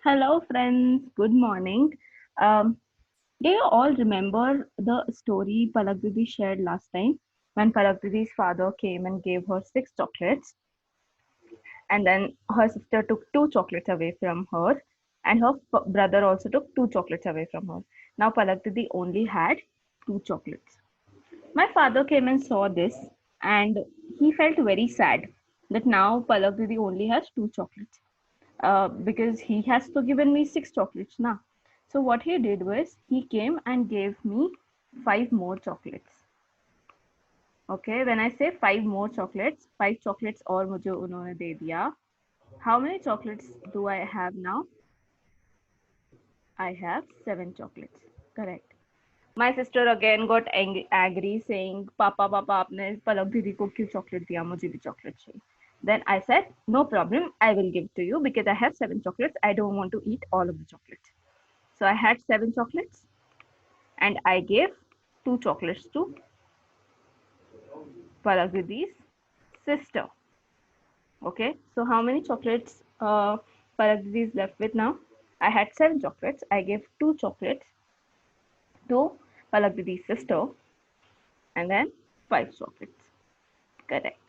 Hello, friends. Good morning. Um, do you all remember the story Palak Didi shared last time when Palak Didi's father came and gave her six chocolates, and then her sister took two chocolates away from her, and her brother also took two chocolates away from her. Now Palak Didi only had two chocolates. My father came and saw this, and he felt very sad that now Palak Didi only has two chocolates because he has to given me six chocolates now. So what he did was he came and gave me five more chocolates. Okay, when I say five chocolates और मुझे उन्होंने दे दिया. How many chocolates do I have now? I have seven chocolates. Correct. My sister again got angry saying, "Papa, Papa, आपने पलक दीदी को क्यों chocolate दिया? मुझे भी chocolate चाहिए." Then I said, "No problem. I will give to you because I have seven chocolates. I don't want to eat all of the chocolates." So I had seven chocolates and I gave two chocolates to Paragridi's sister. Okay, so how many chocolates Paragridi is left with now? I had seven chocolates. I gave two chocolates to Paragridi's sister and then five chocolates. Correct.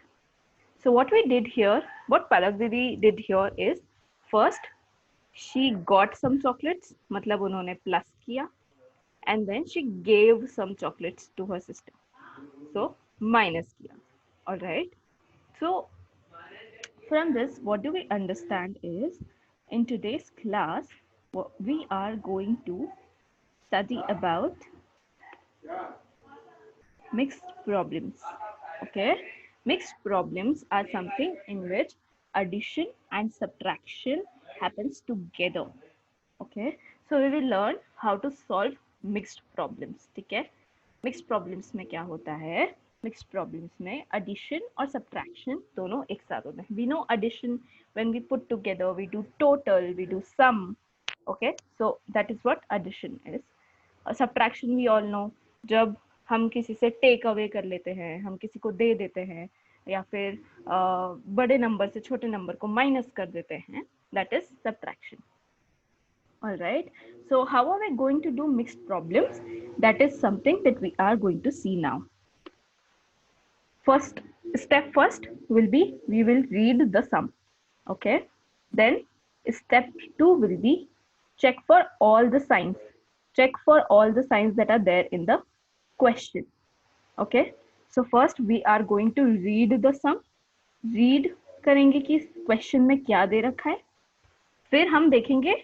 So what we did here, what Paragriди did here is first she got some chocolates, मतलब उन्होंने plus किया, and then she gave some chocolates to her sister. So minus kiya. All right. So from this, what do we understand is in today's class, we are going to study about mixed problems. Okay. Mixed problems are something in which addition and subtraction happens together. Okay. So we will learn how to solve mixed problems. ठीक है. Mixed problems में क्या होता है? Mixed problems में addition और subtraction दोनों एक साथ होते हैं. We know addition when we put together we do total, we do sum. Okay, so that is what addition is. Subtraction we all know, जब हम किसी से टेक अवे कर लेते हैं, हम किसी को दे देते हैं, या फिर बड़े नंबर से छोटे नंबर को माइनस कर देते हैं, that is subtraction. All right. So how are we going to do mixed problems? That is something that we are going to see now. First first will be we will read the sum. Okay. Then step 2 will be check for all the signs. Check for all the signs that are there in the question. Okay. So first we are going to read the sum. Read करेंगे कि question में क्या दे रखा है. फिर हम देखेंगे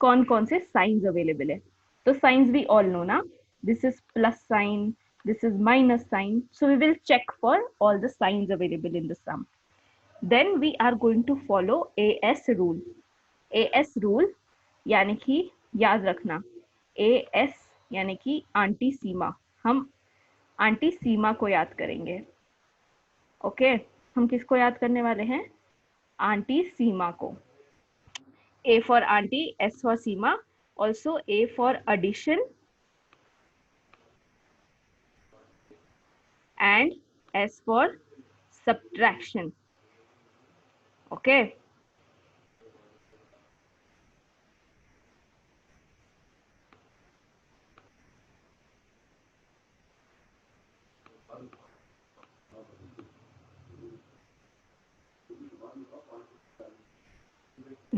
कौन कौन से साइंस अवेलेबल है. तो साइंस वी ऑल नो ना, this is plus sign, this is minus sign. So we will check for all the signs available in the sum. Then we are going to follow AS rule. AS rule यानी कि याद रखना, as यानी कि aunty सीमा. हम aunty सीमा को याद करेंगे. ओके, हम किसको याद करने वाले हैं? आंटी सीमा को. A for auntie, S for Seema. Also A for addition and S for subtraction. Okay.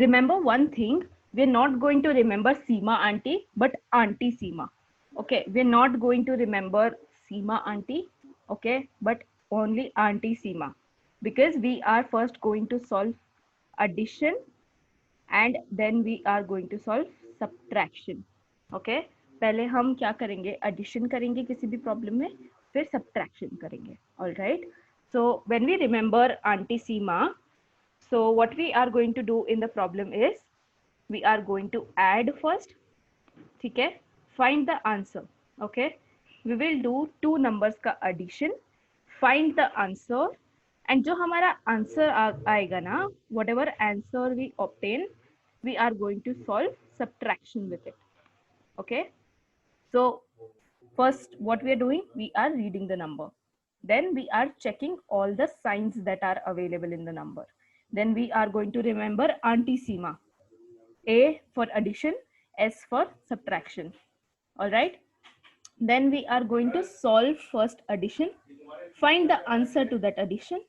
Remember one thing, we're not going to remember Seema auntie, but auntie Seema. Okay, we're not going to remember Seema auntie, okay, but only auntie Seema, because we are first going to solve addition and then we are going to solve subtraction. Okay, पहले हम क्या करेंगे? addition करेंगे किसी भी problem में, फिर subtraction करेंगे. All right. So when we remember auntie Seema, so what we are going to do in the problem is we are going to add first. ठीक है, find the answer. Okay, we will do two numbers का addition, find the answer, and जो हमारा answer आएगा ना, whatever answer we obtain, we are going to solve subtraction with it. Okay, so first what we are doing, we are reading the number, then we are checking all the signs that are available in the number, then we are going to remember auntie Seema. A for addition, S for subtraction. All right. Then we are going to solve first addition, find the answer to that addition,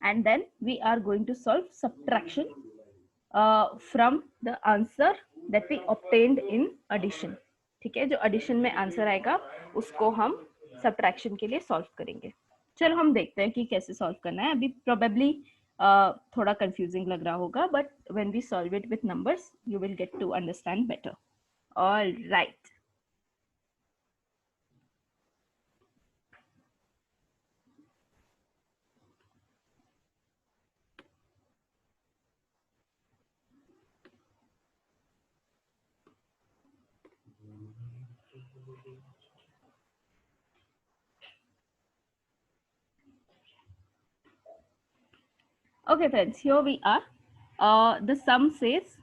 and then we are going to solve subtraction from the answer that we obtained in addition. ठीक है, जो addition में answer आएगा उसको हम subtraction के लिए solve करेंगे. चलो हम देखते हैं कि कैसे solve करना है. अभी probably थोड़ा confusing लग रहा होगा, but when we solve it with numbers you will get to understand better. All right. Okay, friends, here we are. The sum says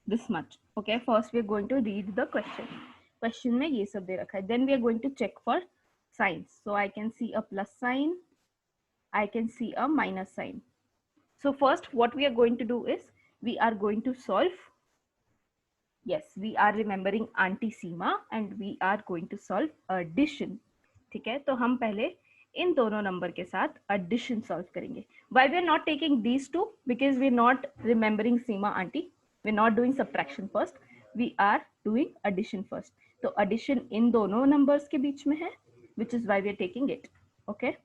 this much. Okay, first we are going to read the question. Question में ये सब दे रखा है. Then we are going to check for signs. So I can see a plus sign. I can see a minus sign. So first, what we are going to do is we are going to solve. Yes, we are remembering Auntie Seema and we are going to solve addition. ठीक है, तो हम पहले इन दोनों number के साथ addition solve करेंगे. Why we are not taking these two? Because we are not remembering Seema Auntie. We are not doing subtraction first. We are doing addition first. तो addition इन दोनों numbers के बीच में है, which is why we are taking it. Okay.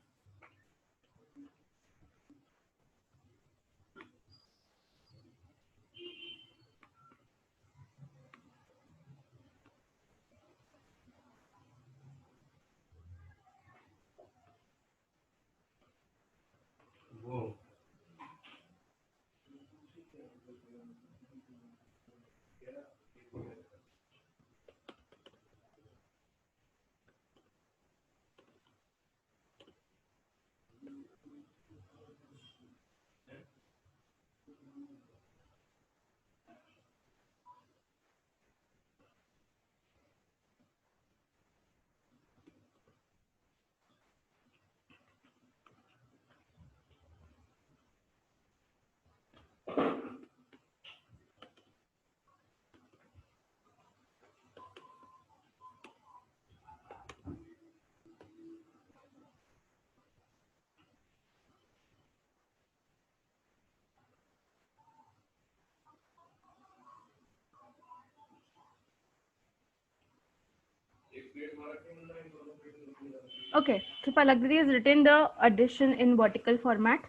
Okay, so Palagriri has written the addition in vertical format.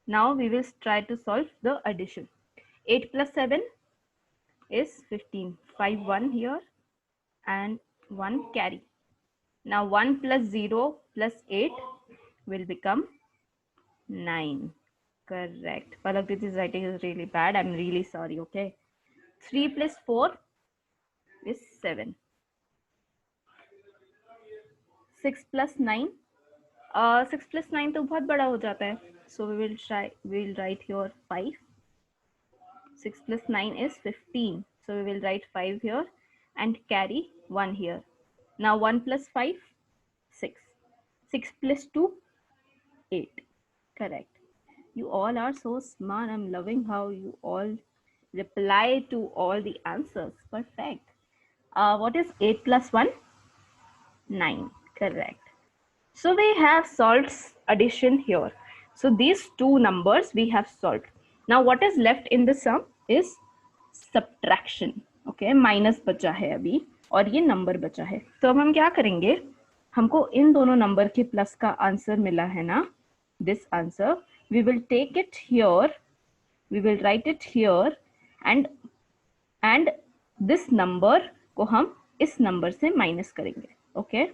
Now we will try to solve the addition. 8 plus 7 is 15. 5 1 here and 1 carry. Now 1 plus 0 plus 8 will become 9. Correct. Palagriti's writing is really bad. I'm really sorry. Okay. 3 plus 4 is 7. 6 plus 9. 6 plus 9 तो बहुत बड़ा हो जाता है. So we will write here 5. 6 plus 9 is 15. So we will write 5 here and carry 1 here. Now 1 plus 5, 6. 6 plus 2, 8. Correct. You all are so smart. I'm loving how you all reply to all the answers. Perfect. What is 8 plus 1? 9. Correct. So we have solved addition here. So these two numbers we have solved. Now what is left in the sum is subtraction. Okay, minus बचा है अभी और ये number बचा है. तो अब हम क्या करेंगे, हमको इन दोनों नंबर के प्लस का आंसर मिला है ना, this answer we will take it here, we will write it here and this number को हम इस नंबर से माइनस करेंगे. Okay.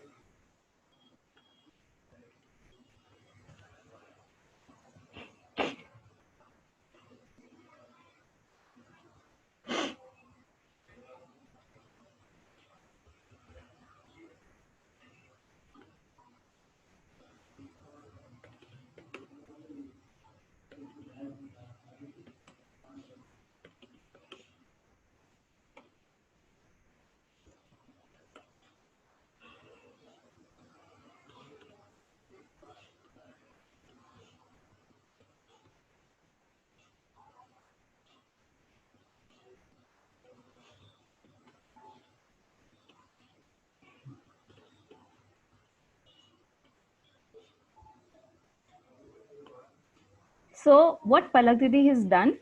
So what Palak Didi has done,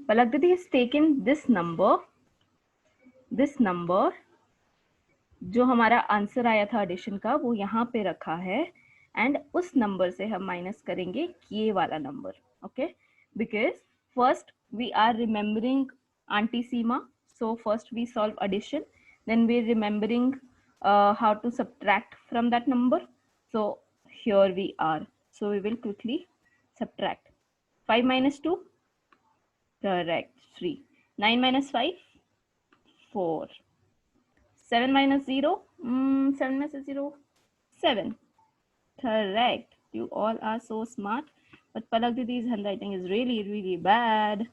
Palak Didi has taken this number जो हमारा आंसर आया था addition का वो यहाँ पे रखा है, एंड उस नंबर से हम माइनस करेंगे ये वाला number. Okay, because first we are remembering aunty Seema, so first we solve addition, then we're remembering how to subtract from that number. So here we are, so we will quickly subtract. 5 minus 2, correct, 3. 9 minus 5, 4. 7 minus 0, 7 minus 0, 7. Correct. You all are so smart. But Palak Didi's handwriting is really, really bad.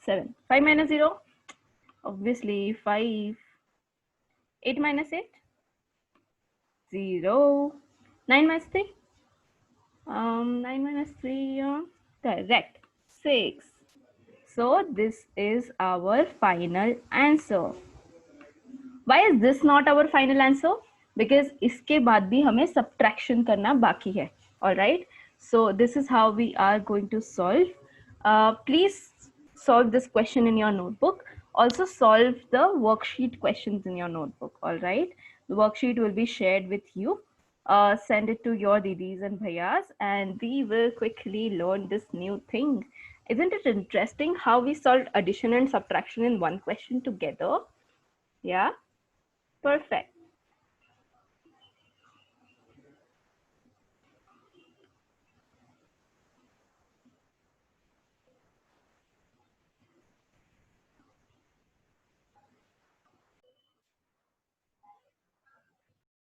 7. 5 minus 0, obviously 5. 8 minus 8, 0. 9 minus 3, 9 minus 3, correct, 6. So this is our final answer. Why is this not our final answer? Because इसके बाद भी हमें subtraction करना बाकी है. All right. So this is how we are going to solve. Please solve this question in your notebook. Also solve the worksheet questions in your notebook. All right. The worksheet will be shared with you. Send it to your didis and bhaiyas, and we will quickly learn this new thing. Isn't it interesting how we solved addition and subtraction in one question together? Yeah. Perfect.